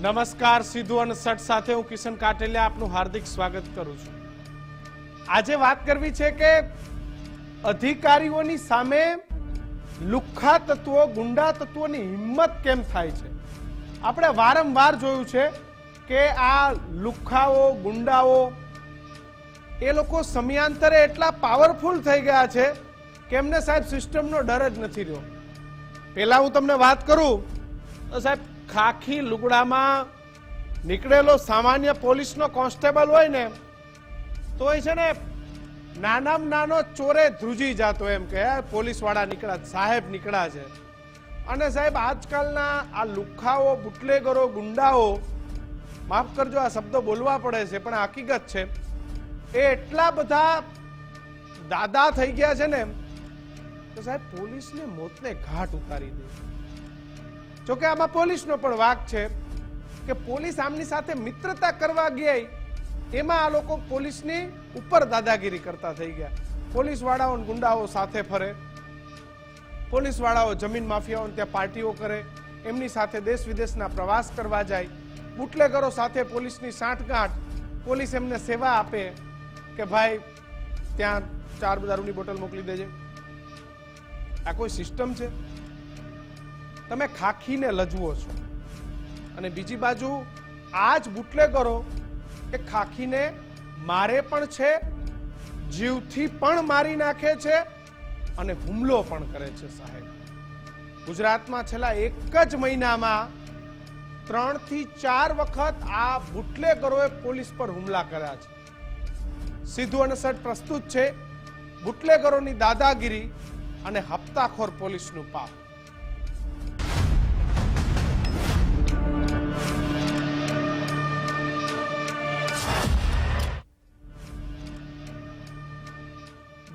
નમસ્કાર, સીધું અને સટ સાથે હું કિશન કાટેલિયા આપનું હાર્દિક સ્વાગત કરું છું। આજે વાત કરવી છે કે અધિકારીઓની સામે લુખ્ખા તત્વો, ગુંડા તત્વોની હિંમત કેમ થાય છે। આપણે વારંવાર જોયું છે કે આ લુખ્ખાઓ, ગુંડાઓ એ લોકો સમયાંતરે એટલા પાવરફુલ થઈ ગયા છે કે એમને સાહેબ સિસ્ટમનો ડર જ નથી રહ્યો। પહેલા હું તમને વાત કરું તો સાહેબ ખાખી લુગડામાં નીકળેલો સામાન્ય પોલીસનો કોન્સ્ટેબલ હોય ને તો એ છે ને નાનામાં નાનો ચોરે ધ્રુજી જાતો, એમ કે પોલીસ વાળા નીકળ્યા, સાહેબ નીકળ્યા છે। અને સાહેબ આજકાલના આ લુખ્ખાઓ, બુટલેગરો, ગુંડાઓ, માફ કરજો આ શબ્દો બોલવા પડે છે પણ હકીકત છે, એ એટલા બધા દાદા થઈ ગયા છે ને તો સાહેબ પોલીસને મોતને ઘાટ ઉતારી દે। જોકે આમાં પોલીસનો પણ વાંક છે કે પોલીસ આમની સાથે મિત્રતા કરવા ગયા એમાં આ લોકો પોલીસની ઉપર દાદાગીરી કરતા થઈ ગયા। પોલીસ વાળાઓ ગુંડાઓ સાથે ફરે, પોલીસ વાળાઓ જમીન માફિયાઓને ત્યાં પાર્ટીઓ કરે, એમની સાથે દેશ વિદેશના પ્રવાસ કરવા જાય, બુટલેગરો સાથે પોલીસની સાંઠગાંઠ, પોલીસ એમને સેવા આપે કે ભાઈ ત્યાં 4 દારૂની બોટલ મોકલી દેજે। આ કોઈ સિસ્ટમ છે? તમે ખાખીને લજવો છો અને બીજી બાજુ આ જ બુટલેગરો એ ખાખીને મારે પણ છે, જીવથી પણ મારી નાખે છે અને હુમલો પણ કરે છે। સાહેબ, ગુજરાતમાં છેલ્લા એક જ મહિનામાં 3 થી 4 વખત આ બુટલેગરોએ પોલીસ પર હુમલા કર્યા છે। સીધું અને સટ પ્રસ્તુત છે બુટલેગરોની દાદાગીરી અને હપ્તાખોર પોલીસનું પાપ।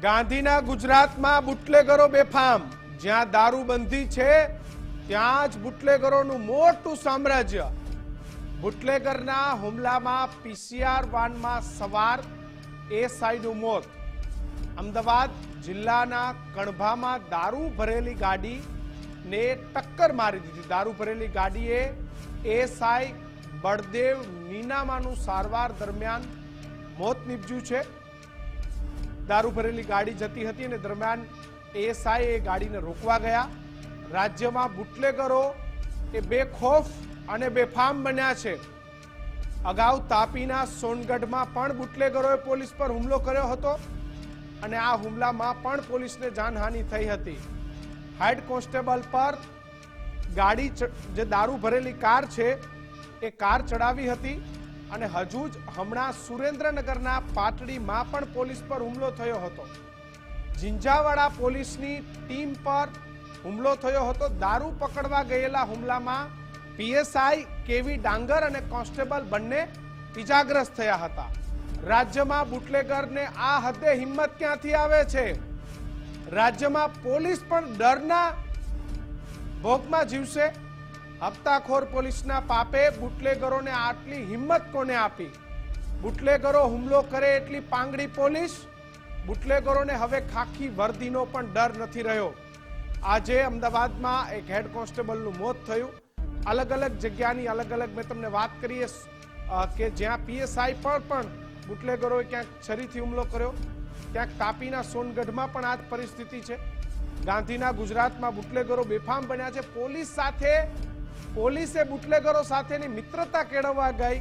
ગાંધીના ગુજરાતમાં બુટલેગરો બેફામ, જ્યાં દારૂબંધી છે ત્યાં જ બુટલેગરોનું મોટું સામ્રાજ્ય। બુટલેગરના હુમલામાં પીસીઆર વાનમાં સવાર એએસઆઈનું મોત। અમદાવાદ જિલ્લાના કણભામાં દારૂ ભરેલી ગાડીને ટક્કર મારી દીધી। દારૂ ભરેલી ગાડીએ એએસઆઈ બળદેવ નીનામાનું સારવાર દરમિયાન મોત નીપજ્યું છે। દારૂ ભરેલી ગાડી જતી હતી અને દરમિયાન એએસઆઈ એ ગાડીને રોકવા ગયા। રાજ્યમાં બુટલેગરો એ બેખોફ અને બેફામ બન્યા છે। અગાઉ તાપીના સોનગઢમાં પણ બુટલેગરોએ પોલીસ પર હુમલો કર્યો હતો અને આ હુમલામાં પણ પોલીસને જાનહાનિ થઈ હતી। હેડ કોન્સ્ટેબલ પર ગાડી, જે દારૂ ભરેલી કાર છે એ કાર ચડાવી હતી અને હજુ જ હમણાં સુરેન્દ્રનગરના પાટડીમાં પણ પોલીસ પર હુમલો થયો હતો। ઝીંઝાવાડા પોલીસની ટીમ પર હુમલો થયો હતો। દારૂ પકડવા ગયેલા હુમલામાં પીએસઆઈ કેવી ડાંગર અને કોન્સ્ટેબલ બંને ઇજાગ્રસ્ત થયા હતા। રાજ્યમાં બુટલેગરને આ હદે હિંમત ક્યાંથી આવે છે? રાજ્યમાં પોલીસ પણ ડરના ભોગમાં જીવશે। હપ્તાખોર પોલીસના પાપે બુટલેગરોને આટલી હિંમત કોને આપી? બુટલેગરો હુમલો કરે એટલી પાંગડી પોલીસ? બુટલેગરોને હવે ખાખી વર્દીનો પણ ડર નથી રહ્યો। આજે અમદાવાદમાં એક હેડ કોન્સ્ટેબલનું મોત થયું। અલગ અલગ જગ્યાની અલગ અલગ મેં તમને વાત કરી કે જ્યાં પીએસઆઈ પર પણ બુટલેગરોએ ક્યાંક છરીથી હુમલો કર્યો, ક્યાંક તાપીના સોનગઢમાં પણ આ જ પરિસ્થિતિ છે। ગાંધીના ગુજરાતમાં બુટલેગરો બેફામ બન્યા છે। પોલીસે બુટલેગરો સાથેની મિત્રતા કેળવવા ગઈ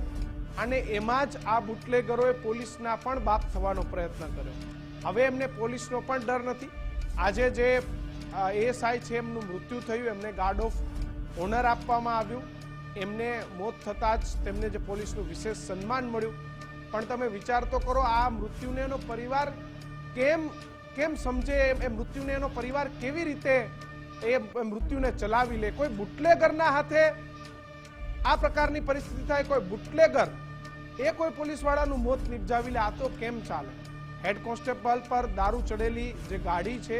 અને એમાં જ આ બુટલેગરોએ પોલીસના પણ બાપ થવાનો પ્રયત્ન કર્યો। હવે એમને પોલીસનો પણ ડર નથી। આજે જે એએસઆઈ છે એમનું મૃત્યુ થયું, એમને ગાર્ડ ઓફ ઓનર આપવામાં આવ્યું, એમને મોત થતાં જ તેમને જે પોલીસનું વિશેષ સન્માન મળ્યું। પણ તમે વિચાર તો કરો, આ મૃત્યુને એનો પરિવાર કેમ સમજે? એ મૃત્યુને એનો પરિવાર કેવી રીતે એ મૃત્યુને ચલાવી લે? કોઈ બુટલેગરના હાથે આ પ્રકારની પરિસ્થિતિ થાય, કોઈ બુટલેગર એ કોઈ પોલીસવાળાનું મોત નિપજાવી લે, આ તો કેમ ચાલે? હેડ કોન્સ્ટેબલ પર દારૂ ચડેલી જે ગાડી છે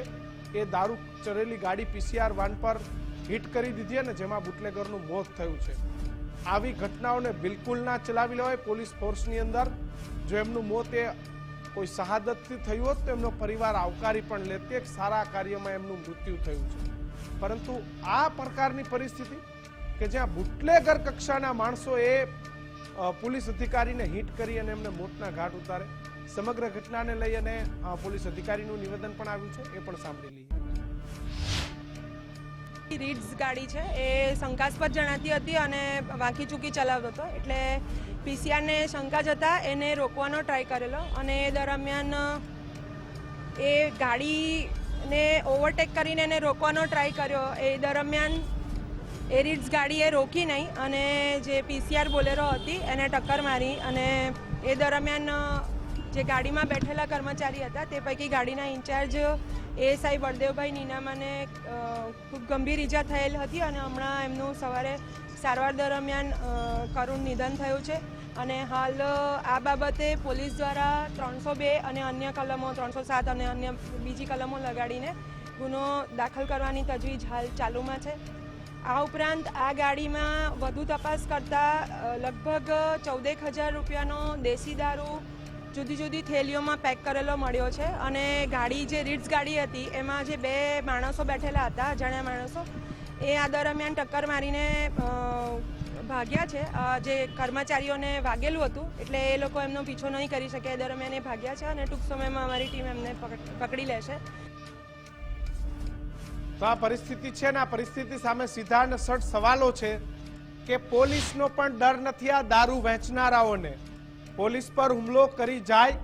એ દારૂ ચડેલી ગાડી પીસીઆર વાન પર હિટ કરી દીધી અને જેમાં બુટલેગરનું મોત થયું છે। આવી ઘટનાઓને બિલકુલ ના ચલાવી લેવાય પોલીસ ફોર્સની અંદર। જો એમનું મોત એ કોઈ શહાદતથી થયું હોત તો એમનો પરિવાર આવકારી પણ લેત, એક સારા કાર્યમાં એમનું મૃત્યુ થયું છે। પરંતુ આ પ્રકારની પરિસ્થિતિ કે જ્યાં બુટલેગર કક્ષાના માણસો એ પોલીસ અધિકારીને હિટ કરી અને એમને મોતના ઘાટ ઉતારે. સમગ્ર ઘટનાને લઈ અને પોલીસ અધિકારીનું નિવેદન પણ આવ્યું છે, એ પણ સાંભળી લઈએ. રીડ્સ ગાડી છે એ શંકાસ્પદ જણાતી હતી અને વાંકી ચૂકી ચલાવતો હતો, એટલે પીસીઆરને શંકા જતા એને રોકવાનો ટ્રાય કરેલો અને એ દરમિયાન એ ગાડીને ઓવરટેક કરીને એને રોકવાનો ટ્રાય કર્યો. એ દરમિયાન એ રીડ્સ ગાડીએ રોકી નહીં અને જે પીસીઆર બોલેરો હતી એને ટક્કર મારી અને એ દરમિયાન જે ગાડીમાં બેઠેલા કર્મચારી હતા તે પૈકી ગાડીના ઇન્ચાર્જ એએસઆઈ બળદેવભાઈ નીનામાને ખૂબ ગંભીર ઈજા થયેલ હતી અને હમણાં એમનું સવારે સારવાર દરમિયાન કરુણ નિધન થયું છે. અને હાલ આ બાબતે પોલીસ દ્વારા 302 અને અન્ય કલમો 307 અને અન્ય બીજી કલમો લગાડીને ગુનો દાખલ કરવાની તજવીજ હાલ ચાલુમાં છે. આ ઉપરાંત આ ગાડીમાં વધુ તપાસ કરતાં લગભગ 14,000 રૂપિયાનો દેશી દારૂ જુદી જુદી થેલીઓમાં પેક કરેલો મળ્યો છે અને ગાડી જે રીડ્સ ગાડી હતી એમાં જે 2 માણસો બેઠેલા હતા, અજાણ્યા માણસો, એ આ દરમિયાન ટક્કર મારીને ભાગ્યા છે. જે કર્મચારીઓને વાગેલું હતું એટલે એ લોકો એમનો પીછો નહીં કરી શકે, એ દરમિયાન એ ભાગ્યા છે અને ટૂંક સમયમાં અમારી ટીમ એમને પકડી લેશે. તો આ પરિસ્થિતિ છે ને આ પરિસ્થિતિ સામે સીધા અને સટ સવાલો છે કે પોલીસનો પણ ડર નથી આ દારૂ વેચનારાઓને. પોલીસ પર હુમલો કરી જાય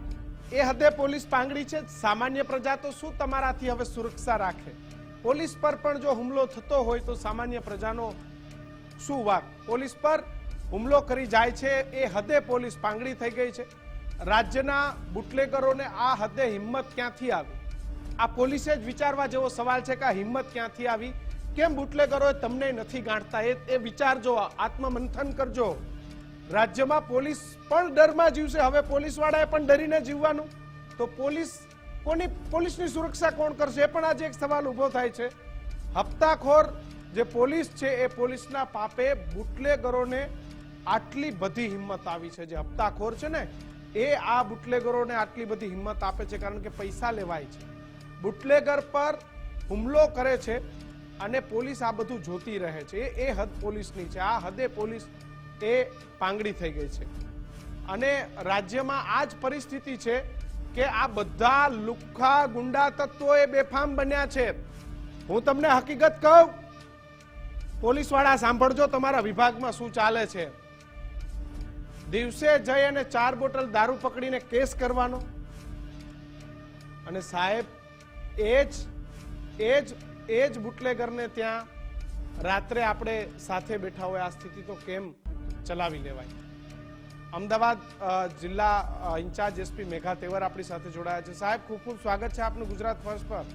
એ હદે પોલીસ પાંગડી છે. સામાન્ય પ્રજા તો શું તમારાથી હવે સુરક્ષા રાખે? પોલીસ પર પણ જો હુમલો થતો હોય તો સામાન્ય પ્રજાનો શું વાક? પોલીસ પર હુમલો કરી જાય છે એ હદે પોલીસ પાંગડી થઈ ગઈ છે. રાજ્યના બુટલેગરોને આ હદે હિંમત ક્યાંથી આવી? આ પોલીસે જ વિચારવા જેવો સવાલ છે કે આ હિંમત ક્યાંથી આવી? કેમ બુટલેગરોએ તમને નથી ગાંઠતા? એ વિચારજો, આત્મમંથન કરજો. રાજ્યમાં પોલીસ પણ ડરમાં જીવશે. હવે પોલીસવાળાએ પણ ડરીને જીવવાનું તો પોલીસની સુરક્ષા કોણ કરશે? એ પણ આજે એક સવાલ ઉભો થાય છે. હપ્તાખોર જે પોલીસ છે એ પોલીસના પાપે બુટલેગરોને આટલી બધી હિંમત આવી છે. જે હપ્તાખોર છે ને એ આ બુટલેગરોને આટલી બધી હિંમત આપે છે કારણ કે પૈસા લેવાય છે. બુટલેગર પર હુમલો કરે છે અને પોલીસ આ બધું જોતી રહે છે. એ હદ પોલીસની છે. આ હદે પોલીસ એ પાંગડી થઈ ગઈ છે અને રાજ્યમાં આ જ પરિસ્થિતિ છે કે આ બધા લુખ્ખા ગુંડા તત્વો એ બેફામ બન્યા છે. હું તમને હકીકત કહું, પોલીસ વાળા સાંભળજો તમારા વિભાગમાં શું ચાલે છે. દિવસે જઈ અને 4 બોટલ દારૂ પકડીને કેસ કરવાનો અને સાહેબ એ જ બુટલેગરને ત્યાં રાત્રે આપણે સાથે બેઠા હોય. આ સ્થિતિ તો કેમ ચલાવી લેવાય? અમદાવાદ જિલ્લા ઇન્ચાર્જ એસપી મેઘા તેવર આપણી સાથે જોડાયા છે. સાહેબ, ખૂબ ખૂબ સ્વાગત છે આપનું ગુજરાત ફર્સ્ટ પર.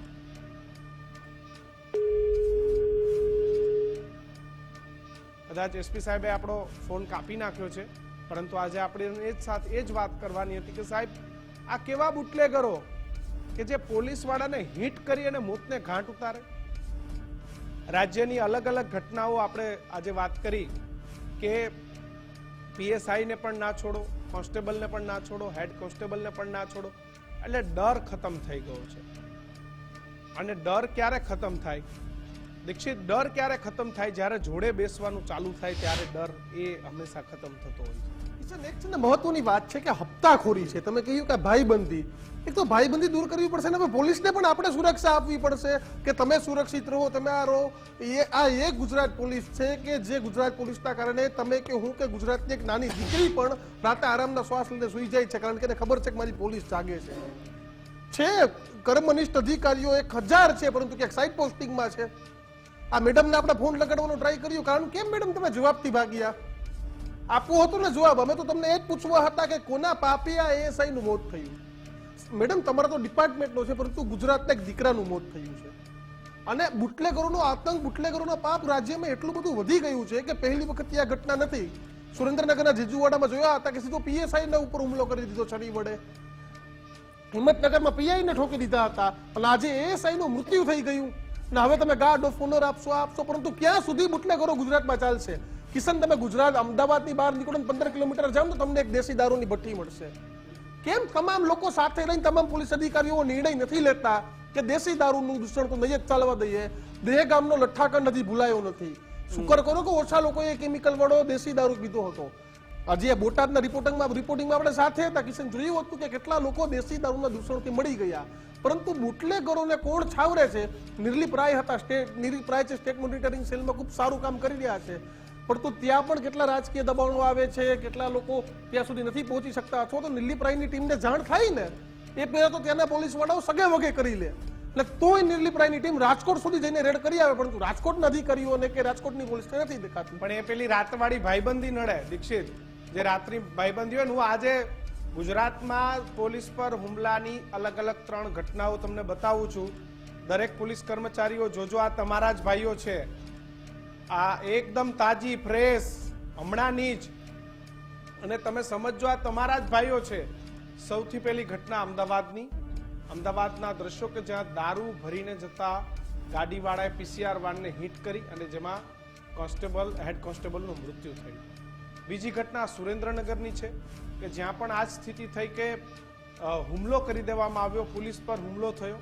કદાચ એસપી સાહેબે આપણો ફોન કાપી નાખ્યો છે, પરંતુ આજે આપણે એ જ વાત કરવાની હતી કે સાહેબ આ કેવા બુટલેગરો કે જે પોલીસ વાળાને હિટ કરી અને મોતને ઘાટ ઉતારે. રાજ્યની અલગ અલગ ઘટનાઓ આપણે આજે વાત કરી કે પીએસઆઈને પણ ના છોડો, કોન્સ્ટેબલને પણ ના છોડો, હેડ કોન્સ્ટેબલને પણ ના છોડો. એટલે ડર ખતમ થઈ ગયો છે. અને ડર ક્યારે ખતમ થાય દીક્ષિત? ડર ક્યારે ખતમ થાય? જ્યારે જોડે બેસવાનું ચાલુ થાય ત્યારે ડર એ હંમેશા ખતમ થતો હોય છે. એક છે ને મહત્વની વાત છે કે હપ્તાખોરી છે. તમે કહ્યું કે ભાઈબંધી, એક તો ભાઈબંધી દૂર કરવી પડશે ને પોલીસને પણ આપણે સુરક્ષા આપવી પડશે કે તમે સુરક્ષિત રહો, તમે આ રહો. આ એક ગુજરાત પોલીસ છે કે જે ગુજરાત પોલીસના કારણે તમે કે હું કે ગુજરાતની એક નાની દીકરી પણ રાતે આરામના શ્વાસ લઈને સુઈ જાય છે કારણ કે એને ખબર છે કે મારી પોલીસ જાગે છે. કર્મનિષ્ઠ અધિકારીઓ 1000 છે પરંતુ ક્યાંક સાઇડ પોસ્ટિંગમાં છે. આ મેડમને આપણે ફોન લગાડવાનો ટ્રાય કર્યો કારણ કેમ મેડમ તમે જવાબથી ભાગ્યા? આપવો હતો ને જવાબ. અમે તો તમને એ જ પૂછવા હતા કે કોના પાપે આ એએસઆઈ નું મોત થયું. મેડમ તમારા તો ડિપાર્ટમેન્ટનો છે પરંતુ ગુજરાતના એક દીકરાનું મોત થયું છે. અને બુટલેગરોનો આતંક, બુટલેગરોનો પાપ રાજ્યમાં એટલું બધું વધી ગયું છે કે પહેલી વખત આ ઘટના નથી. સુરેન્દ્રનગરના જેજુવાડામાં જોયા હતા કે સીધો પીએસઆઈ ના ઉપર હુમલો કરી દીધો છરી વડે. હિંમતનગરમાં પીઆઈ ને ઠોકી દીધા હતા અને આજે એએસઆઈ નું મૃત્યુ થઈ ગયું. અને હવે તમે ગાર્ડ ઓફ ઓનર આપશો પરંતુ ક્યાં સુધી બુટલેગરો ગુજરાતમાં ચાલશે? કિશન, તમે ગુજરાત અમદાવાદની બહાર નીકળો 15 કિલોમીટર જાઓ તો તમને એક દેશી દારૂની ભઠ્ઠી મળશે. કેમ તમામ લોકો સાથે રહીને તમામ પોલીસ અધિકારીઓ નિર્ણય નથી લેતા કે દેશી દારૂનું દૂષણ તો નહીં જ ચાલવા દઈએ? દહેગામનો લઠ્ઠાકંડ હજી ભૂલાયો નથી. શુકર કરો કે ઓછા લોકોએ કેમિકલ વાળો દેશી દારૂ પીધો હતો. આજે બોટાદના રિપોર્ટિંગમાં આપણે સાથે હતા. કિશન જોયું હતું કે કેટલા લોકો દેશી દારૂના દૂષણથી મળી ગયા. પરંતુ બુટલેગરોને કોણ છાવરે છે? નિર્લિપ રાય હતા, નિર્લિપ રાય છે સ્ટેટ મોનિટરિંગ સેલમાં ખૂબ સારું કામ કરી રહ્યા છે. પરંતુ ત્યાં પણ કેટલા રાજકીય દબાણો આવે છે, કેટલા લોકો ત્યાં સુધી નથી પહોંચી શકતા. અથવા તો નિર્લિપ રાયની ટીમને જાણ થાય ને એ પહેલા તો ત્યાંના પોલીસ વાળાઓ સગે વગે કરી લે. એટલે તોય નિર્લિપ રાયની ટીમ રાજકોટ સુધી જઈને રેડ કરી આવે, પરંતુ રાજકોટના અધિકારીઓને કે રાજકોટની પોલીસ નથી દેખાતું. પણ એ પેલી રાતવાળી ભાઈબંધી નડે દીક્ષિત, જે રાત્રિ ભાઈબંધી હોય ને. હું આજે ગુજરાતમાં પોલીસ પર હુમલાની અલગ અલગ 3 ઘટનાઓ તમને બતાવું છું. દરેક પોલીસ કર્મચારીઓ જોજો, આ તમારા જ ભાઈઓ છે. આ એકદમ તાજી ફ્રેશ હમણાંની જ, અને તમે સમજો આ તમારા જ ભાઈઓ છે. સૌથી પહેલી ઘટના અમદાવાદના દ્રશ્યો કે જ્યાં દારૂ ભરીને જતા ગાડીવાળાએ પીસીઆર વાનને હિટ કરી અને જેમાં હેડ કોન્સ્ટેબલનું મૃત્યુ થયું. બીજી ઘટના સુરેન્દ્રનગરની છે કે જ્યાં પણ આ સ્થિતિ થઈ કે હુમલો કરી દેવામાં આવ્યો, પોલીસ પર હુમલો થયો.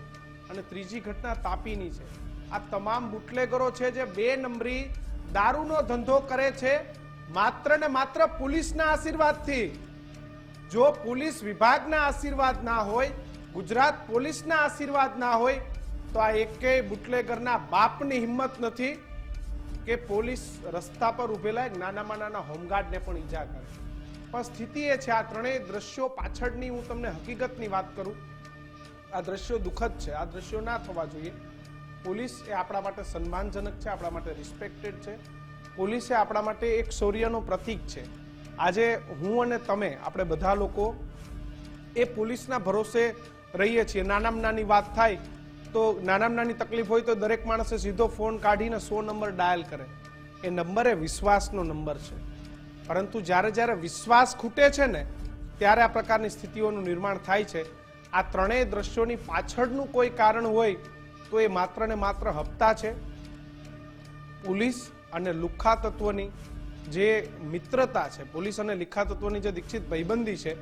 અને ત્રીજી ઘટના તાપીની છે. આ તમામ બુટલેગરો છે જે 2 નંબરી દારૂનો ધંધો કરે છે માત્ર ને માત્ર પોલીસના આશીર્વાદથી. જો પોલીસ વિભાગના આશીર્વાદ ના હોય, ગુજરાત પોલીસના આશીર્વાદ ના હોય, તો આ એકેય બુટલેગરના બાપની હિંમત નથી કે પોલીસ રસ્તા પર ઉભેલા નાનામાં નાના હોમગાર્ડને પણ ઈજા કરે. પણ સ્થિતિ એ છે, આ 3 દ્રશ્યો પાછળની હું તમને હકીકતની વાત કરું. આ દ્રશ્યો દુઃખદ છે, આ દ્રશ્યો ના થવા જોઈએ. પોલીસ એ આપણા માટે સન્માનજનક છે, આપણા માટે રિસ્પેક્ટેડ છે. પોલીસ એ આપણા માટે એક શૌર્યનો પ્રતીક છે. આજે હું અને તમે, આપણે બધા લોકો એ પોલીસના ભરોસે રહીએ છીએ. નાનામાં નાની વાત થાય તો, નાનામાં નાની તકલીફ હોય તો દરેક માણસે સીધો ફોન કાઢીને 100 નંબર ડાયલ કરે. એ નંબર એ વિશ્વાસનો નંબર છે. પરંતુ જ્યારે વિશ્વાસ ખૂટે છે ને, ત્યારે આ પ્રકારની સ્થિતિઓનું નિર્માણ થાય છે. આ 3 દ્રશ્યોની પાછળનું કોઈ કારણ હોય તો એ માત્ર ને માત્ર હપ્તા છે. પોલીસ અને લુખ્ખા તત્વોની જે મિત્રતા છે, પોલીસ અને લુખ્ખા તત્વોની જે દીક્ષિત ભાઈબંધી છે,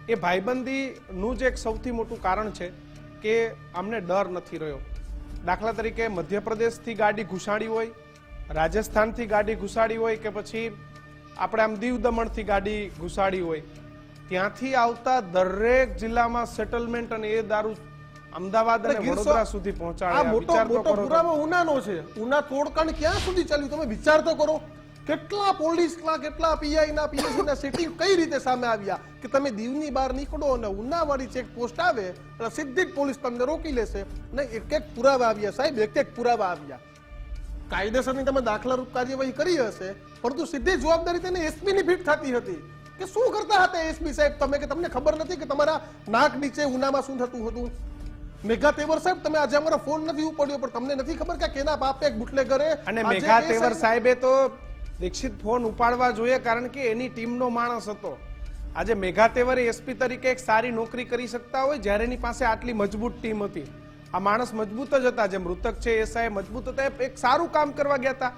એ ભાઈબંધીનું જ એક સૌથી મોટું કારણ છે કે અમને ડર નથી રહ્યો. દાખલા તરીકે મધ્યપ્રદેશથી ગાડી ઘુસાડી હોય, રાજસ્થાનથી ગાડી ઘુસાડી હોય, કે પછી આપણે આમ દીવ દમણથી ગાડી ઘુસાડી હોય, ત્યાંથી આવતા દરેક જિલ્લામાં સેટલમેન્ટ અને એ દારૂ અમદાવાદ અને વડોદરા સુધી પહોંચાડે. આ મોટો પુરાવો ઉનાનો છે. ઉના તોડકાંડ ક્યાં સુધી ચાલ્યું તમે વિચાર તો કરો. કેટલા પોલીસના, કેટલા પીઆઈના, પીએસસીના સેટિંગ કઈ રીતે સામે આવ્યા કે તમે દીવની બહાર નીકળો અને ઉનાવાળી ચેક પોસ્ટ આવે એટલે સીધી જ પોલીસ તમને રોકી લેશે. ને એક પુરાવા આવ્યા સાહેબ, એક પુરાવા આવ્યા. કાયદેસરની તમે દાખલારૂપ કાર્યવાહી કરી હશે, પરંતુ સીધી જવાબદારી તેને એસપી ની ફીટ થતી હતી. કે શું કરતા હતા એસપી સાહેબ તમે, કે તમને ખબર નથી કે તમારા નાક નીચે ઉનામાં શું થતું હતું? મેઘા તેવર સાહેબ, તમે આજે અમારો ફોન નથી ઉપાડ્યો, પણ તમને નથી ખબર કે કેના બાપે એક બુટલેગરે. અને મેઘા તેવર સાહેબે તો દીક્ષિત ફોન ઉપાડવા જોઈએ, કારણ કે એની ટીમનો માણસ હતો. આજે મેઘા તેવર એસપી તરીકે એક સારી નોકરી કરી શકતા હોય જ્યારે એની પાસે આટલી મજબૂત ટીમ હતી. આ માણસ મજબૂત જ હતા. જે મૃતક છે એસઆઈ મજબૂત હતા, એક સારું કામ કરવા ગયા હતા.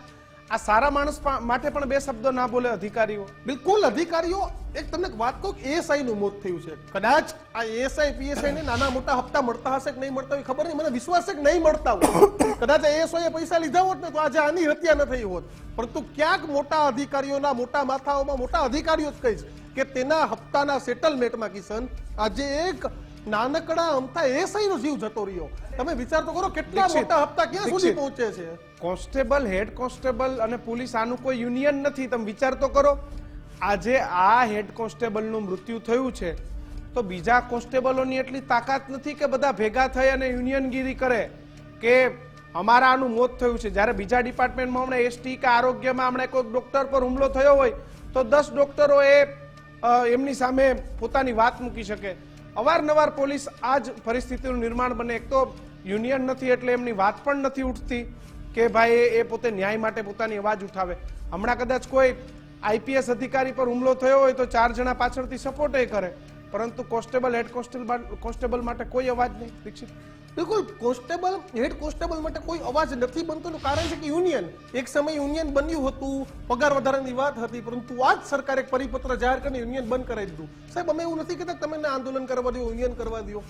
આ સારા માણસ માટે પણ 2 શબ્દો ના બોલે અધિકારીઓ. બિલકુલ અધિકારીઓ. એક તમને વાત કહું, એએસઆઈ નું મોત થયું છે. કદાચ આ એએસઆઈ પીએસઆઈ ને નાના મોટા હપ્તા મળતા હશે કે નહીં મળતા હોય ખબર નહીં, મને વિશ્વાસ છે કે નહીં મળતા હોય. કદાચ એએસઆઈ પૈસા લીધા હોત ને તો આજે આની હત્યા ન થઈ હોત. પરંતુ ક્યાંક મોટા અધિકારીઓના, મોટા માથાઓમાં મોટા અધિકારીઓ જ કહીશ કે તેના હપ્તાના સેટલમેન્ટમાં કિશન આજે એક નાનકડા અમથા એએસઆઈ નો જીવ જતો રહ્યો. તમે વિચાર તો કરો કેટલા મોટા હપ્તા ક્યાં સુધી પહોંચે છે. કોન્સ્ટેબલ, હેડ કોન્સ્ટેબલ અને પોલીસ આનું કોઈ યુનિયન નથી. તમે વિચાર તો કરો, આજે આ હેડ કોન્સ્ટેબલનું મૃત્યુ થયું છે તો બીજા કોન્સ્ટેબલોની એટલી તાકાત નથી કે બધા ભેગા થઈ અને યુનિયનગીરી કરે કે અમારા આનું મોત થયું છે. જ્યારે બીજા ડિપાર્ટમેન્ટમાં હમણાં એસટી કે આરોગ્યમાં હમણાં કોઈ ડોક્ટર પર હુમલો થયો હોય તો 10 ડોક્ટરો એમની સામે પોતાની વાત મૂકી શકે. અવારનવાર પોલીસ આ જ પરિસ્થિતિનું નિર્માણ બને. એક તો યુનિયન નથી એટલે એમની વાત પણ નથી ઉઠતી કે ભાઈ એ પોતે ન્યાય માટે પોતાની અવાજ ઉઠાવે. હમણાં કદાચ કોઈ આઈપીએસ અધિકારી પર હુમલો થયો હોય તો 4 જણા પાછળથી સપોર્ટ કરે, પરંતુ કોન્સ્ટેબલ, હેડ કોન્સ્ટેબલ માટે કોઈ અવાજ નહીં. દીક્ષિત, બિલકુલ કોન્સ્ટેબલ, હેડ કોન્સ્ટેબલ માટે કોઈ અવાજ નથી બનતો. કારણ છે કે યુનિયન, એક સમય યુનિયન બન્યું હતું, પગાર વધારાની વાત હતી, પરંતુ આ જ સરકારે એક પરિપત્ર જાહેર કરીને યુનિયન બંધ કરાવી દીધું. સાહેબ અમે એવું નથી કહેતા તમે આંદોલન કરવા દો, યુનિયન કરવા દો,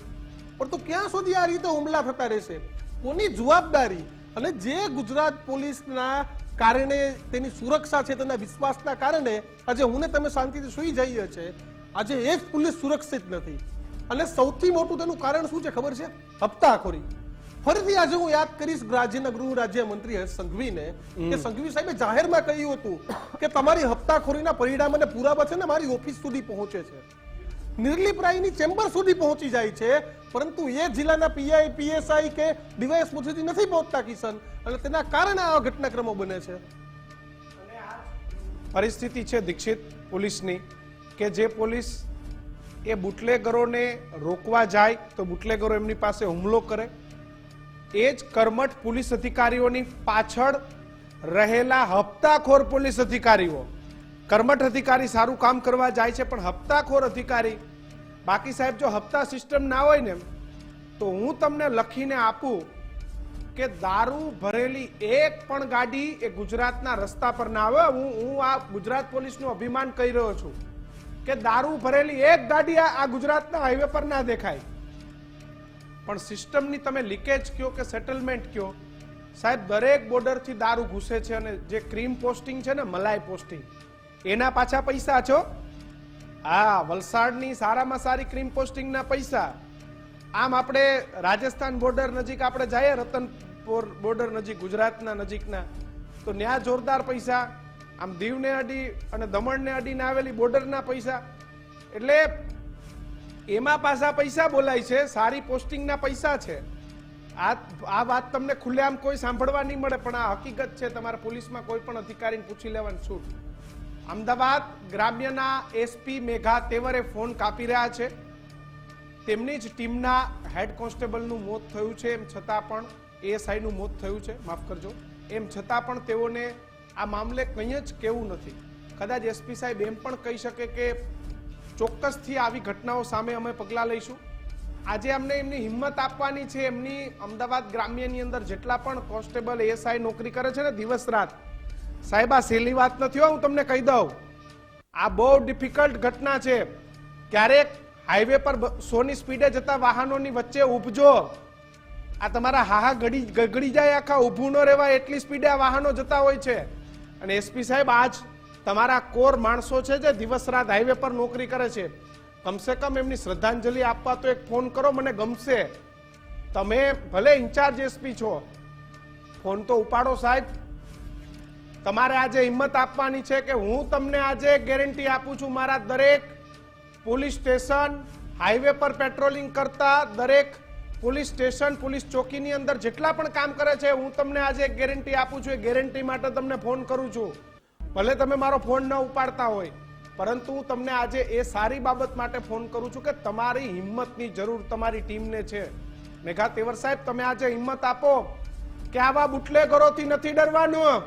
પરંતુ ક્યાં સુધી આ રીતે હુમલા થતા રહેશે? કોની જવાબદારી? અને જે ગુજરાત પોલીસના કારણે તેની સુરક્ષા છે તેના વિશ્વાસના કારણે આજે હું ને તમે શાંતિથી સુઈ જઈએ છે, આજે એ જ પોલીસ સુરક્ષિત નથી. અને સૌથી મોટું તેનું કારણ શું છે ખબર છે? હપ્તાખોરી. ફરીથી આજે હું યાદ કરીશ રાજ્યના ગૃહ રાજ્યમંત્રી હર્ષ સંઘવીને કે સંઘવી સાહેબે જાહેરમાં કહ્યું હતું કે તમારી હપ્તાખોરીના પરિણામ અને પુરાવા છે ને મારી ઓફિસ સુધી પહોંચે છે, નિર્લિપરાયની ચેમ્બર સુધી પહોંચી જાય છે, પરંતુ એ જિલ્લાના પીઆઈ પીએસઆઈ કે ડીવાયએસપી સુધી નથી પહોંચતા કિશન, અને તેના કારણે આવા ઘટનાક્રમો બને છે. પરિસ્થિતિ છે દીક્ષિત પોલીસની કે જે પોલીસ એ બુટલેગરોને રોકવા જાય તો બુટલેગરો એમની પાસે હુમલો કરે, એ જ કર્મઠ પોલીસ અધિકારીઓની પાછળ રહેલા હપ્તાખોર પોલીસ અધિકારીઓ, કર્મઠ અધિકારી સારું કામ કરવા જાય છે પણ હપ્તાખોર અધિકારી, બાકી સાહેબ જો હપ્તા સિસ્ટમ ના હોય ને તો હું તમને લખીને આપું કે દારૂ ભરેલી એક પણ ગાડી એ ગુજરાતના રસ્તા પર ના આવે. હું આ ગુજરાત પોલીસનું અભિમાન કહી રહ્યો છું કે દારૂ ભરેલી એક ગાડી આ ગુજરાતના હાઈવે પર ના દેખાય. પણ સિસ્ટમની તમે લીકેજ કયો કે સેટલમેન્ટ કયો, સાહેબ દરેક બોર્ડરથી દારૂ ઘૂસે છે, અને જે ક્રીમ પોસ્ટિંગ છે ને મલાઈ પોસ્ટિંગ, એના પાછા પૈસા છો. હા, વલસાડની સારામાં સારી ક્રીમ પોસ્ટિંગના પૈસા. આમ આપણે રાજસ્થાન બોર્ડર નજીક આપણે જઈએ, રતનપુર બોર્ડર નજીક ગુજરાતના નજીકના, તો ત્યાં જોરદાર પૈસા. આમ દીવને અડી અને દમણને અડીને આવેલી બોર્ડરના પૈસા, એટલે એમાં પાછા પૈસા બોલાય છે, સારી પોસ્ટિંગના પૈસા છે. આ વાત તમને ખુલ્લેઆમ કોઈ સાંભળવા નહીં મળે, પણ આ હકીકત છે. તમારા પોલીસમાં કોઈ પણ અધિકારીને પૂછી લેવાની છૂટ. અમદાવાદ ગ્રામ્યના એસપી મેઘા તેવરે ફોન કાપી રહ્યા છે. તેમની જ ટીમના હેડ કોન્સ્ટેબલનું મોત થયું છે, એમ છતાં પણ એએસઆઈ નું મોત થયું છે, માફ કરજો, એમ છતાં પણ તેઓને આ મામલે કંઈ જ કહેવું નથી. કદાચ એસપી સાહેબ એમ પણ કહી શકે કે ચોક્કસથી આવી ઘટનાઓ સામે અમે પગલાં લઈશું. આજે અમને એમની હિંમત આપવાની છે. એમની અમદાવાદ ગ્રામ્યની અંદર જેટલા પણ કોન્સ્ટેબલ એએસઆઈ નોકરી કરે છે ને દિવસ રાત, સાહેબ આ સહેલી વાત નથી હો, હું તમને કહી દઉં. આ બહુ ડિફિકલ્ટ ઘટના છે. ક્યારેક હાઈવે પર 100 ની સ્પીડે જતા વાહનોની વચ્ચે ઊભજો, આ તમારા હાહા ગગડી જાય, આખા ઊભું ન રહેવાય એટલી સ્પીડે આ વાહનો જતા હોય છે. અને એસપી સાહેબ આજ તમારા કોર માણસો છે જે દિવસ રાત હાઈવે પર નોકરી કરે છે, કમસે કમ એમની શ્રદ્ધાંજલિ આપવા તો એક ફોન કરો, મને ગમશે. તમે ભલે ઇન્ચાર્જ એસપી છો, ફોન તો ઉપાડો સાહેબ. તમારે આજે હિંમત આપવાની છે કે હું તમને આજે ગેરંટી આપું છું, મારા દરેક પોલીસ સ્ટેશન, હાઈવે પર પેટ્રોલિંગ કરતા દરેક પોલીસ સ્ટેશન, પોલીસ ચોકીની અંદર જેટલા પણ કામ કરે છે, હું તમને આજે એક ગેરંટી આપું છું. એ ગેરંટી માટે તમને ફોન કરું છું. ભલે તમે મારો ફોન ન ઉપાડતા હોય, પરંતુ હું તમને આજે એ સારી બાબત માટે ફોન કરું છું કે તમારી હિંમતની જરૂર તમારી ટીમને છે. મેઘા તેવર સાહેબ, તમે આજે હિંમત આપો કે આવા બુટલેગરોથી નથી ડરવાનું.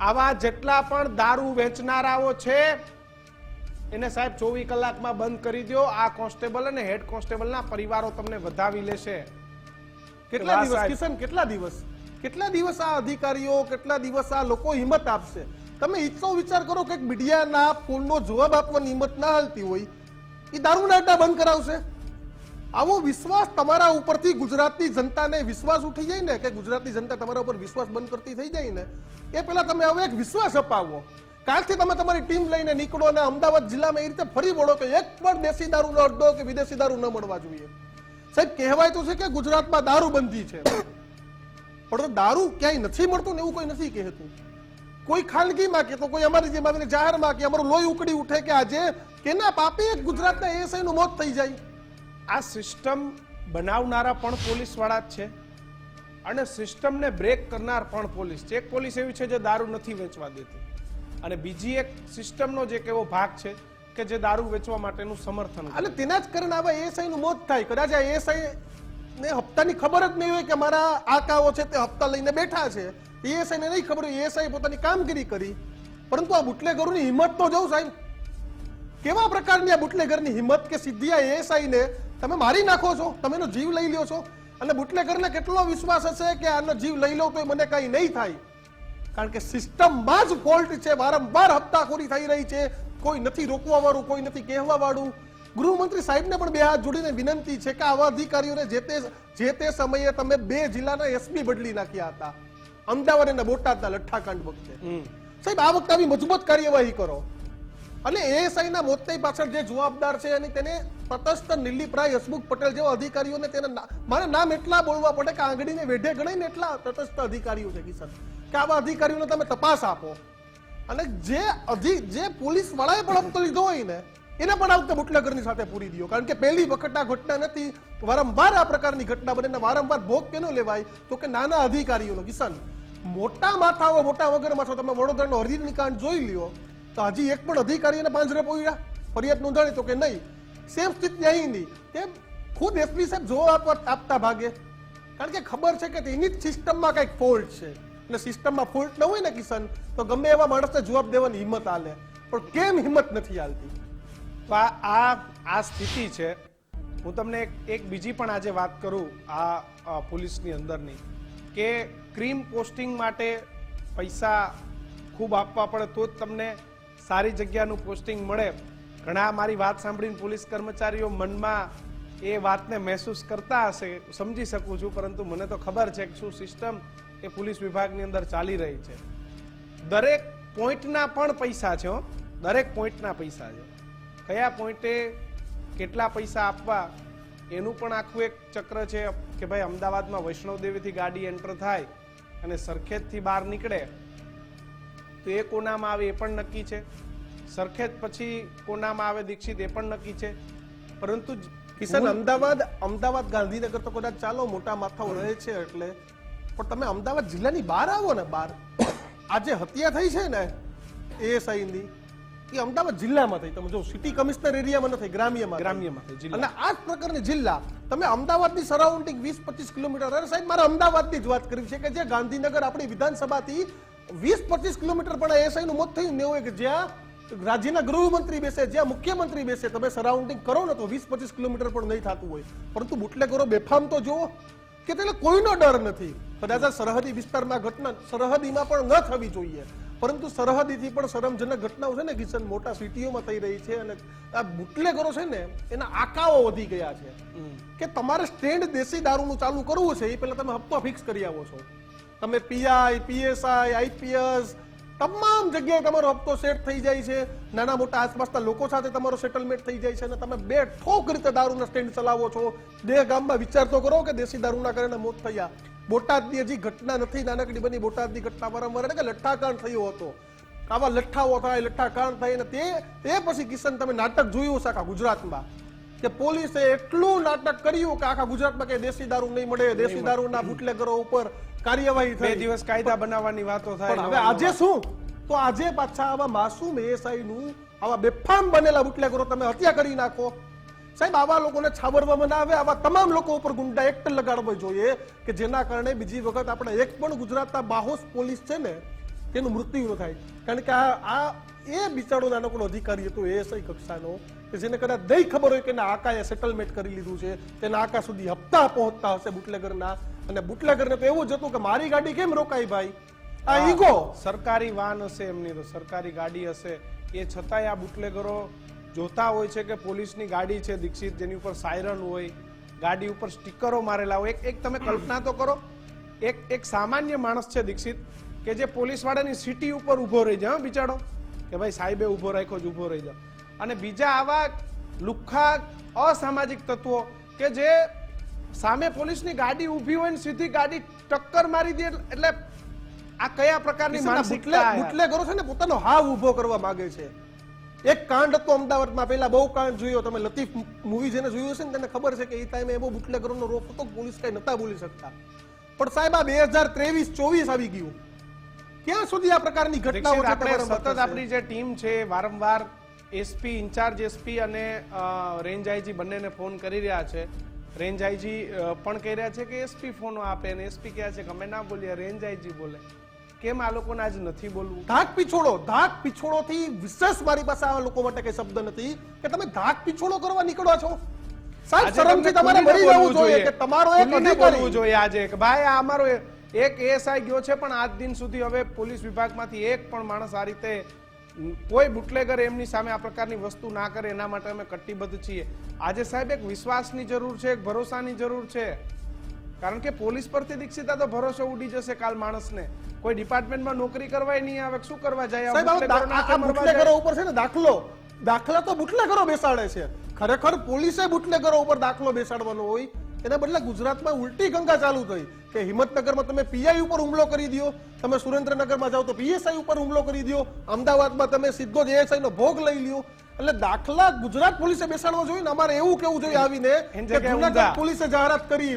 આવા જેટલા પણ દારૂ વેચનારાઓ છે એને સાહેબ 24 કલાકમાં બંધ કરી દો. આ કોન્સ્ટેબલ અને હેડ કોન્સ્ટેબલના પરિવારો તમને વધાવી લેશે. કેટલા દિવસ કિશન, કેટલા દિવસ આ અધિકારીઓ, કેટલા દિવસ આ લોકો હિંમત આપશે? તમે ઈચ્છો વિચાર કરો કે મીડિયાના ફોનનો જવાબ આપવાની હિંમત ના હાલતી હોય, એ દારૂના અડ્ડા બંધ કરાવશે? આવો વિશ્વાસ તમારા ઉપરથી ગુજરાતની જનતાને વિશ્વાસ ઉઠી જાય ને, કે ગુજરાતની જનતા તમારા ઉપર વિશ્વાસ બંધ કરતી થઈ જાય ને, એ પહેલા તમે હવે એક વિશ્વાસ અપાવો. કાલથી તમે તમારી ટીમ લઈને નીકળો અને અમદાવાદ જિલ્લામાં એ રીતે ફરી વળો કે એક પણ દેશી દારૂનો અડ્ડો કે વિદેશી દારૂ ન મળવા જોઈએ. સાહેબ, કહેવાય તો છે કે ગુજરાતમાં દારૂબંધી છે, પણ દારૂ ક્યાંય નથી મળતું ને એવું કોઈ નથી કહેતું. કોઈ ખાનગીમાં કે તો કોઈ અમારી જેમ આવીને જાહેરમાં કે અમારું લોહી ઉકળી ઉઠે કે આજે કેના પાપે ગુજરાતના એએસઆઈ નું મોત થઈ જાય. આ સિસ્ટમ બનાવનારા પણ પોલીસ વાળા જ છે અને સિસ્ટમને બ્રેક કરનાર પણ પોલીસ છે. એક પોલીસ એવી છે જે દારૂ નથી વેચવા દેતી, અને બીજી એક સિસ્ટમનો જે એવો ભાગ છે કે જે દારૂ વેચવા માટેનું સમર્થન કરે. અને તેના જ કારણે આવા એએસઆઈ નું મોત થાય. કદાચ આ એએસઆઈ ને હપ્તાની ખબર જ નહીં હોય કે મારા આકાઓ છે તે હપ્તા લઈને બેઠા છે, એએસઆઈ ને નહીં ખબર હોય, એએસઆઈ પોતાની કામગીરી કરી. પરંતુ આ બુટલેગરોની હિંમત તો જોઉં સાહેબ, કેવા પ્રકારની આ બુટલેગરની હિંમત કે સીધી આ એએસઆઈ ને તમે મારી નાખો છો, તમે એનો જીવ લઈ લ્યો છો. અને બુટલેગરને કેટલો વિશ્વાસ હશે કે આનો જીવ લઈ લો તો મને કઈ નહીં થાય, કારણ કે સિસ્ટમમાં જ ફોલ્ટ છે. વારંવાર હપ્તાખોરી થઈ રહી છે, કોઈ નથી રોકવા વાળું, કોઈ નથી કહેવા વાળું. ગૃહમંત્રી સાહેબને પણ બે હાથ જોડીને વિનંતી છે કે આવા અધિકારીઓને જે તે સમયે તમે 2 જિલ્લાના એસપી બદલી નાખ્યા હતા, અમદાવાદ અને બોટાદના લઠ્ઠાકાંડ વખતે. સાહેબ આ વખતે આવી મજબૂત કાર્યવાહી કરો અને એએસઆઈ ના મોતની પાછળ જે જવાબદાર છે અને તેને તટસ્થ નિલીપરાય હસમુખ પટેલ જેવા અધિકારીઓને તેને મારે નામ એટલા બોલવા પડે કે આંગળીને વેઢે ગણીને એટલા તટસ્થ અધિકારીઓ છે કિશન, કે આવા અધિકારીઓને તમે તપાસ આપો અને જે પોલીસ વાળાએ પણ હપ્તો લીધો હોય ને એને પણ આ વખતે બુટલેગરની સાથે પૂરી દો, કારણ કે પહેલી વખત આ ઘટના નથી, વારંવાર આ પ્રકારની ઘટના બને, વારંવાર ભોગ કેનો લેવાય તો કે નાના અધિકારીઓનો. કિશન, મોટા માથાઓ મોટા વગરમાં છો, તમે વડોદરાનો હરિનિકાંડ જોઈ લ્યો તો હજી એક પણ અધિકારીને પાંજરે પોડ્યા, ફરિયાદ નોંધાણી તો કે નહીં. સેમ સ્થિતિ અહીંની, તેમ ખુદ એસપી સાહેબ જવાબ આપતા ભાગે, કારણ કે ખબર છે કે એની જ સિસ્ટમમાં કંઈક ફોલ્ટ છે અને સિસ્ટમમાં ફોલ્ટ ન હોય ને કિશન તો ગમે એવા માણસને જવાબ દેવાની હિંમત હાલે, પણ કેમ હિંમત નથી હાલતી? તો આ સ્થિતિ છે. હું તમને એક બીજી પણ આજે વાત કરું આ પોલીસની અંદરની, કે ક્રીમ પોસ્ટિંગ માટે પૈસા ખૂબ આપવા પડે તો જ તમને સારી જગ્યાનું પોસ્ટિંગ મળે. ઘણા મારી વાત સાંભળીને પોલીસ કર્મચારીઓ મનમાં એ વાતને મહેસૂસ કરતા હશે, સમજી શકું છું, પરંતુ મને તો ખબર છે કે શું સિસ્ટમ એ પોલીસ વિભાગની અંદર ચાલી રહી છે. દરેક પોઈન્ટના પણ પૈસા છે, દરેક પોઈન્ટના પૈસા છે. કયા પોઈન્ટે કેટલા પૈસા આપવા એનું પણ આખું એક ચક્ર છે કે ભાઈ અમદાવાદમાં વૈષ્ણવદેવીથી ગાડી એન્ટર થાય અને સરખેજથી બહાર નીકળે તો એ કોનામાં આવે એ પણ નક્કી છે, સરખેજ પછી કોનામાં આવે દીક્ષિત એ પણ નક્કી છે. પરંતુ કિશન, અમદાવાદ ગાંધીનગર તો કદાચ ચાલો મોટા માથાઓ રહે છે એટલે, પણ તમે અમદાવાદ જિલ્લાની બહાર આવો ને, બહાર આજે હત્યા થઈ છે ને એએસઆઈ ની, એ અમદાવાદ જિલ્લામાં થઈ. તમે જો સિટી કમિશનર એરિયામાં નથી, ગ્રામ્યમાં થઈ. અને આ જ પ્રકારની જિલ્લા તમે અમદાવાદની સરાઉન્ડિંગ 20-25 કિલોમીટર, અરે સાહેબ મારે અમદાવાદની જ વાત કરવી છે કે જે ગાંધીનગર આપણી વિધાનસભાથી 20-25 કિલોમીટર પણ એએસઆઈ નું મોત થયું ને હોય કે જ્યાં રાજ્યના ગૃહમંત્રી બેસે, જ્યાં મુખ્યમંત્રી બેસે, તમે સરાઉન્ડિંગ કરો ને તો 20-25 કિલોમીટર પણ નહીં થતું હોય. પરંતુ બુટલેગરો બેફામ તો જુઓ કે તેને કોઈનો ડર નથી. કદાચ સરહદી વિસ્તારમાં ઘટના સરહદીમાં પણ ન થવી જોઈએ, પરંતુ સરહદીથી પણ શરમજનક ઘટનાઓ છે ને કિશન મોટા સિટીઓમાં થઈ રહી છે. અને આ બુટલેગરો છે ને એના આકાઓ વધી ગયા છે કે તમારે સ્ટેન્ડ દેશી દારૂનું ચાલુ કરવું છે એ પહેલા તમે હપ્તો ફિક્સ કરી આવો છો. તમે પીઆઈ, પીએસઆઈ, આઈપીએસ તમામ જગ્યાએ તમારો હપ્તો સેટ થઈ જાય છે, નાના મોટા આસપાસના લોકો સાથે તમારો સેટલમેન્ટ થઈ જાય છે અને તમે બે ઠોક રીતે દારૂના સ્ટેન્ડ ચલાવો છો. બે ગામમાં વિચાર તો કરો કે દેશી દારૂના કારણે મોત થયા. બોટાદની હજી ઘટના નથી, નાનકડી બની બોટાદની ઘટના વારંવાર કે લઠ્ઠાકાંડ થયો હતો. આવા લઠ્ઠાઓ થાય, લઠ્ઠાકાંડ થાય અને તે પછી કિશન તમે નાટક જોયું હશે આખા ગુજરાતમાં કે પોલીસે એટલું નાટક કર્યું કે આખા ગુજરાતમાં કે દેશી દારૂ નહીં મળે, દેશી દારૂના બુટલેગરો ઉપર કાર્યવાહી થઈ. 2 દિવસ કાયદા બનાવવાની વાતો થાય. હવે આજે શું? તો આજે પાછા આવા માસૂમ એએસઆઈ નું આવા બેફામ બનેલા બુટલેગરો તમે હત્યા કરી નાખો. સાહેબ આવા લોકોને છાવરવામાં ના આવે, આવા તમામ લોકો ઉપર ગુંડા એક્ટ લગાડવો જોઈએ કે જેના કારણે બીજી વખત આપણે એક પણ ગુજરાતના બાહોશ પોલીસ છે ને તેનું મૃત્યુ ન થાય. કારણ કે આ એ બિચારો નાનકડો અધિકારી હતો એએસઆઈ કક્ષાનો કે જેને કદાચ નહીં ખબર હોય કે આકાએ સેટલમેન્ટ કરી લીધું છે, તેના આકા સુધી હપ્તા પહોંચતા હશે બુટલેગરના, અને બુટલેગરને તો એવું જ હતું કે મારી ગાડી કેમ રોકાઈ ભાઈ, આ ઈગો. સરકારી વાહન હશે એમની, તો સરકારી ગાડી હશે, એ છતાંય આ બુટલેગરો જોતા હોય છે કે પોલીસની ગાડી છે દીક્ષિત, જેની ઉપર સાયરન હોય, ગાડી ઉપર સ્ટીકરો મારેલા હોય. એક તમે કલ્પના તો કરો, એક સામાન્ય માણસ છે દીક્ષિત કે જે પોલીસ વાળાની સીટી ઉપર ઉભો રહી જાય બિચારો કે ભાઈ સાહેબે ઉભો રાખ્યો જ ઉભો રહી જાય, અને બીજા આવા લુખ્ખા અસામાજિક તત્વો કે જે સામે પોલીસની ગાડી ઊભી હોય ને સીધી ગાડી ટક્કર મારી દે. એટલે આ કયા પ્રકારની માનસિકતા? બુટલેગરો છે ને પોતાનો હાવ ઉભો કરવા માંગે છે. એક કાંડ હતો અમદાવાદમાં, પહેલા બહુ કાંડ જોયો તમે, લતીફ મૂવી જેને જોયું હશે ને તેને ખબર છે કે એ ટાઈમે એવો બુટલેગરોનો રોપ હતો પોલીસ કઈ નતા બોલી શકતા. પણ સાહેબ આ 2023-24 આવી ગયું, ક્યાં સુધી આ પ્રકારની ઘટનાઓ સતત આપણી જે ટીમ છે વારંવાર એસપી, ઇન્ચાર્જ એસપી અને રેન્જ આઈજી બંનેને ફોન કરી રહ્યા છે. રેન્જ આઈજી પણ કહી રહ્યા છે કે એસપી ફોન આપે અને એસપી કહે છે કે અમે ના બોલીએ, રેન્જ આઈજી બોલે. કેમ આ લોકોને આજે નથી બોલવું? ધાક પીછોડો થી વિશેષ મારી પાસે આવા લોકો માટે કઈ શબ્દ નથી કે તમે ધાક પીછોડો કરવા નીકળો છો. સાહેબ શરમથી તમારે મરી જવું જોઈએ કે તમારો એક અધિકારી જોઈએ આજે કે ભાઈ આ અમારો એક એએસઆઈ ગયો છે પણ આજ દિન સુધી હવે પોલીસ વિભાગમાંથી એક પણ માણસ આ રીતે કોઈ બુટલેગર એમની સામે આ પ્રકારની વસ્તુ ના કરે એના માટે અમે કટિબદ્ધ છીએ. આજે સાહેબ એક વિશ્વાસની જરૂર છે, એક ભરોસાની જરૂર છે, કારણ કે પોલીસ પરથી દીક્ષિત આ તો ભરોસો ઉડી જશે કાલ માણસને. કોઈ ડિપાર્ટમેન્ટમાં નોકરી કરવા નહીં આવે, શું કરવા જાય? સાહેબ આ બુટલેગરો ઉપર છે ને દાખલા તો બુટલેગરો બેસાડે છે. ખરેખર પોલીસે બુટલેગરો ઉપર દાખલો બેસાડવાનો હોય એના બદલે ગુજરાતમાં ઉલટી ગંગા ચાલુ થઈ કે હિંમતનગરમાં તમે પીઆઈ ઉપર હુમલો કરી દો, તમે સુરેન્દ્રનગરમાં જાઓ તો પીએસઆઈ ઉપર હુમલો કરી દો, અમદાવાદમાં તમે સીધો જ એએસઆઈ નો ભોગ લઈ લ્યો. એટલે દાખલા ગુજરાત પોલીસે બેસાડવો જોઈએ ને. અમારે એવું કેવું જોઈએ આવીને કે જૂનાગઢ પોલીસે જાહેરાત કરી,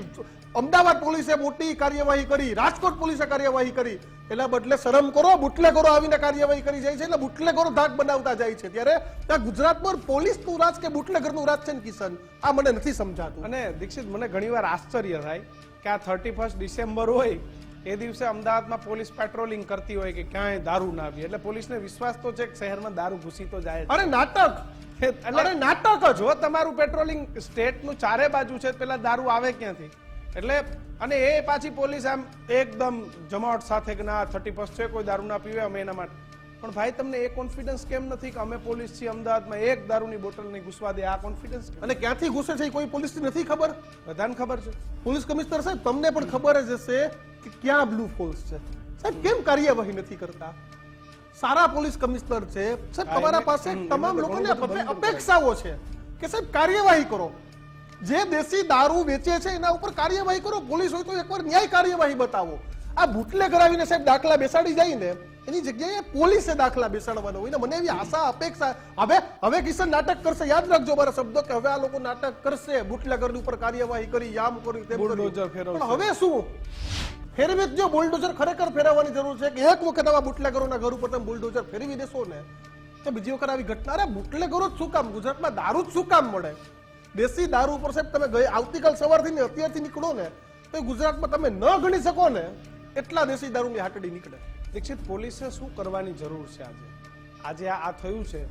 અમદાવાદ પોલીસે મોટી કાર્યવાહી કરી, રાજકોટ પોલીસે કાર્યવાહી કરી, એના બદલે શરમ કરો. બુટલેગરો આવીને કાર્યવાહી કરી જાય છે એટલે બુટલેગરો ધાક બનાવતા જાય છે. ત્યારે આ ગુજરાતમાં પોલીસનું રાજ કે બુટલેગરનું રાજ છે ને કિશન, આ મને નથી સમજાતું. અને દીક્ષિત મને ઘણીવાર આશ્ચર્ય થાય કે આ 31 ડિસેમ્બર હોય એ દિવસે અમદાવાદમાં પોલીસ પેટ્રોલિંગ કરતી હોય કે ક્યાંય દારૂ ના આવે, એટલે પોલીસને વિશ્વાસ તો છે કે શહેરમાં દારૂ ઘૂસી તો જાય. અરે નાટક, અરે નાટક. જો તમારું પેટ્રોલિંગ સ્ટેટનું ચારે બાજુ છે, પેલા દારૂ આવે ક્યાંથી? એટલે અને એ પાછી પોલીસ આમ એકદમ જમાવટ સાથે કે ના 31 છે, કોઈ દારૂ ના પીવે અમે એના માટે. પણ ભાઈ તમને એ કોન્ફિડન્સ કેમ નથી કે અમે પોલીસ છીએ, અમદાવાદમાં એક દારૂની બોટલ નહીં ઘૂસવા દે? આ કોન્ફિડન્સ અને ક્યાંથી ઘૂસે છે કોઈ પોલીસને નથી ખબર? બધાને ખબર છે. પોલીસ કમિશનર સાહેબ તમને પણ ખબર જ હશે કે ક્યાં બ્લુ ફોલ્સ છે. સાહેબ કેમ કાર્યવાહી નથી કરતા? સારા પોલીસ કમિશનર છે સાહેબ, તમારા પાસે તમામ લોકોને અપેક્ષાઓ છે કે સાહેબ કાર્યવાહી કરો. જે દેશી દારૂ વેચે છે એના ઉપર કાર્યવાહી કરો. પોલીસ હોય તો એકવાર ન્યાય કાર્યવાહી બતાવો. આ બુટલે કરાવીને સાહેબ દાખલા બેસાડી જાય ને એની જગ્યાએ પોલીસે દાખલા બેસાડવાનો હોય ને. મને એવી આશા અપેક્ષા હવે કિશન નાટક કરશે. યાદ રાખજો મારા શબ્દો કે હવે આ લોકો નાટક કરશે, બુટલેગર ઉપર કાર્યવાહી કરી, આમ કરી, તેમ કરી. પણ હવે શું ફેરવી જો બુલડોઝર ખરેખર ફેરવવાની જરૂર છે કે એક વખત આવા બુટલેગરોના ઘર ઉપર તમે બુલડોઝર ફેરવી દેશો ને તો બીજી વખત આવી ઘટના. અરે બુટલેગરો જ શું કામ ગુજરાતમાં દારૂ જ શું કામ મળે? દેશી દારૂ ઉપર સાહેબ તમે આવતીકાલ સવારથી ને અત્યારથી નીકળો ને તો ગુજરાતમાં તમે ન ગણી શકો ને એટલા દેશી દારૂની હાટડી નીકળે. દીક્ષિત પોલીસે શું કરવાની જરૂર છે? આજે આ થયું છે,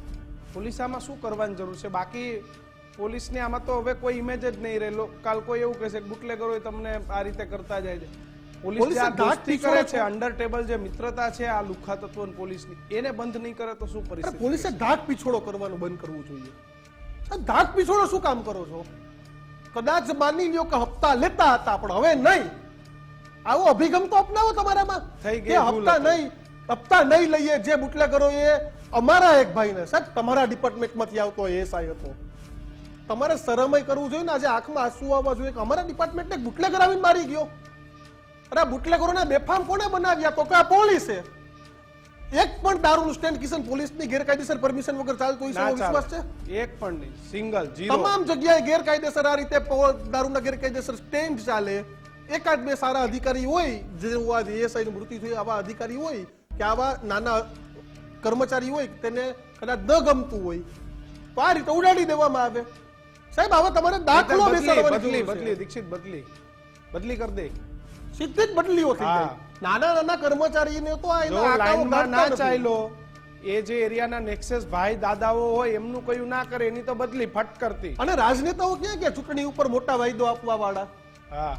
પોલીસ આમાં શું કરવાની જરૂર છે? બાકી પોલીસને આમાં તો હવે કોઈ ઇમેજ જ નહીં રહેલો. કાલ કોઈ એવું કહેશે કે બુટલેગરો તમને આ રીતે કરતા જાય છે. પોલીસ આ દોસ્તી કરે છે, અંડર ટેબલ જે મિત્રતા છે આ લુખ્ખા તત્વો પોલીસની, એને બંધ નહીં કરે તો શું પરિસ્થિતિ? પોલીસે ધાક પીછોડો કરવાનું બંધ કરવું જોઈએ. ધાક પીછોડો શું કામ કરો છો? કદાચ માની લ્યો કે હપ્તા લેતા હતા પણ હવે નહીં. આવો અભિગમ તો અપનાવો તમારામાં. થઈ ગયા હપ્તા નહીં લઈએ. જે બુટલેગરો એ અમારા એક ભાઈને સાહેબ તમારા ડિપાર્ટમેન્ટમાંથી આવતો એસઆઈ હતો, તમારે શરમય કરવું જોઈએ ને. આજે આંખમાં આંસુ આવવા જોઈએ કે અમારા ડિપાર્ટમેન્ટને બુટલેગર આવીને મારી ગયો. અરે બુટલેગરોને બેફામ કોને બનાવ્યા? તો કે આ પોલીસે. એક પણ દારૂનું સ્ટેન્ડ કિશન પોલીસની ગેરકાયદેસર પરમિશન વગર ચાલતું હોય છે વિશ્વાસ છે? એક પણ નહીં, સિંગલ, ઝીરો. તમામ જગ્યાએ ગેરકાયદેસર આ રીતે દારૂના ગેરકાયદેસર સ્ટેન્ડ ચાલે. એકાદ બે સારા અધિકારી હોય, જેવું આજે એએસઆઈ નું મૃત્યુ થયું, આવા અધિકારી હોય કે આવા નાના કર્મચારી હોય તેને કદાચ ન ગમતું હોય તો આ રીતે ઉડાડી દેવામાં આવે. સાહેબ હવે તમારે દાખલો બેસાડવાની બદલી દીક્ષિત બદલી કરી દે. સીધી જ બદલીઓ થઈ જાય. નાના કર્મચારીને તો લાઈનમાં ના ચાલ્યો એ જે એરિયાના નેક્સસ ભાઈ દાદાઓ હોય એમનું કયું ના કરે એની તો બદલી ફટ કરતી. અને રાજનેતાઓ ક્યાં ગયા ચૂંટણી ઉપર મોટા વાયદો આપવા વાળા? હા,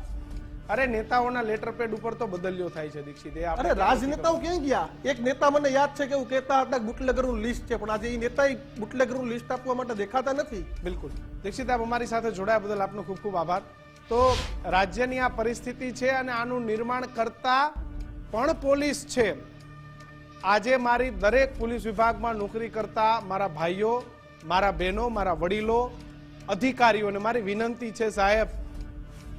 અરે નેતાઓના લેટર પેડ ઉપર તો બદલ્યો થાય છે દીક્ષિત. અરે રાજનેતાઓ ક્યાં ગયા? એક નેતા મને યાદ છે કે એવું કહેતા હતા બુટલેગરનું લિસ્ટ છે, પણ આજે એ નેતા બુટલેગરનું લિસ્ટ આપવા માટે દેખાતા નથી. બિલકુલ દીક્ષિત, આપ અમારી સાથે જોડાયા બદલ આપનો ખૂબ ખૂબ આભાર. તો રાજ્યની આ પરિસ્થિતિ છે અને આનું નિર્માણ કરતા પણ પોલીસ છે. આજે મારી દરેક પોલીસ વિભાગમાં નોકરી કરતા મારા ભાઈઓ, મારા બહેનો, મારા વડીલો, અધિકારીઓને મારી વિનંતી છે સાહેબ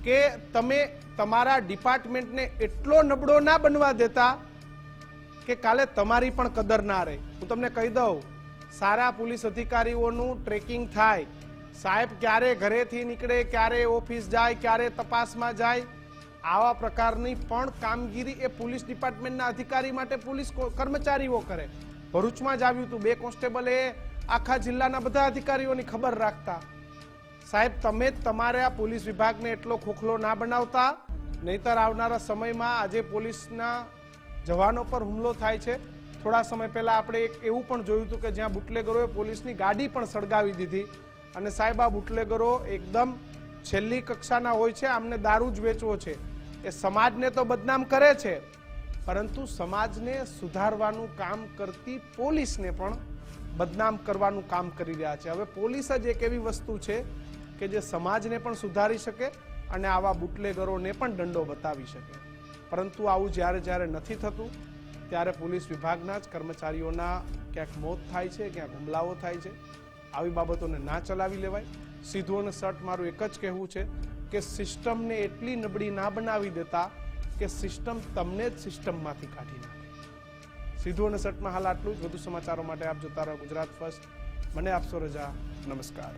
કે તમે તમારા ડિપાર્ટમેન્ટને એટલો નબળો ના બનવા દેતા કે કાલે તમારી પણ કદર ના રહે. હું તમને કહી દઉં, સારા પોલીસ અધિકારીઓનું ટ્રેકિંગ થાય. સાહેબ ક્યારે ઘરેથી નીકળે, ક્યારે ઓફિસ જાય, ક્યારે તપાસમાં જાય, આવા પ્રકારની પણ કામગીરી એ પોલીસ ડિપાર્ટમેન્ટના અધિકારી માટે પોલીસ કર્મચારીઓ કરે. ભરૂચમાં જ આવ્યું હતું, 2 કોન્સ્ટેબલ એ આખા જિલ્લાના બધા અધિકારીઓની ખબર રાખતા. સાહેબ તમે તમારા પોલીસ વિભાગને એટલો ખોખલો ના બનાવતા, નહીતર આવનારા સમયમાં આજે પોલીસના જવાનો પર હુમલો થાય છે. થોડા સમય પહેલા આપણે એક એવું પણ જોયું હતું કે જ્યાં બુટલેગરોએ પોલીસની ગાડી પણ સળગાવી દીધી. અને સાહેબ આ બુટલેગરો એકદમ છેલ્લી કક્ષાના હોય છે, આમને દારૂ જ વેચવો છે. એ સમાજને તો બદનામ કરે છે, પરંતુ સમાજને સુધારવાનું કામ કરતી પોલીસને પણ બદનામ કરવાનું કામ કરી રહ્યા છે. હવે પોલીસ જ એક એવી વસ્તુ છે કે જે સમાજને પણ સુધારી શકે અને આવા બુટલેગરોને પણ દંડો બતાવી શકે. પરંતુ આવું જ્યારે જ્યારે નથી થતું ત્યારે પોલીસ વિભાગના જ કર્મચારીઓના ક્યાંક મોત થાય છે, ક્યાંક હુમલાઓ થાય છે. આવી બાબતોને ના ચલાવી લેવાય. સીધું અને સટ મારું એક જ કહેવું છે કે સિસ્ટમને એટલી નબળી ના બનાવી દેતા કે સિસ્ટમ તમને જ સિસ્ટમમાંથી કાઢી નાખે. સીધું અને સટમાં હાલ આટલું જ. વધુ સમાચારો માટે આપ જોતા રહો ગુજરાત ફર્સ્ટ. મને આપશો રજા. નમસ્કાર.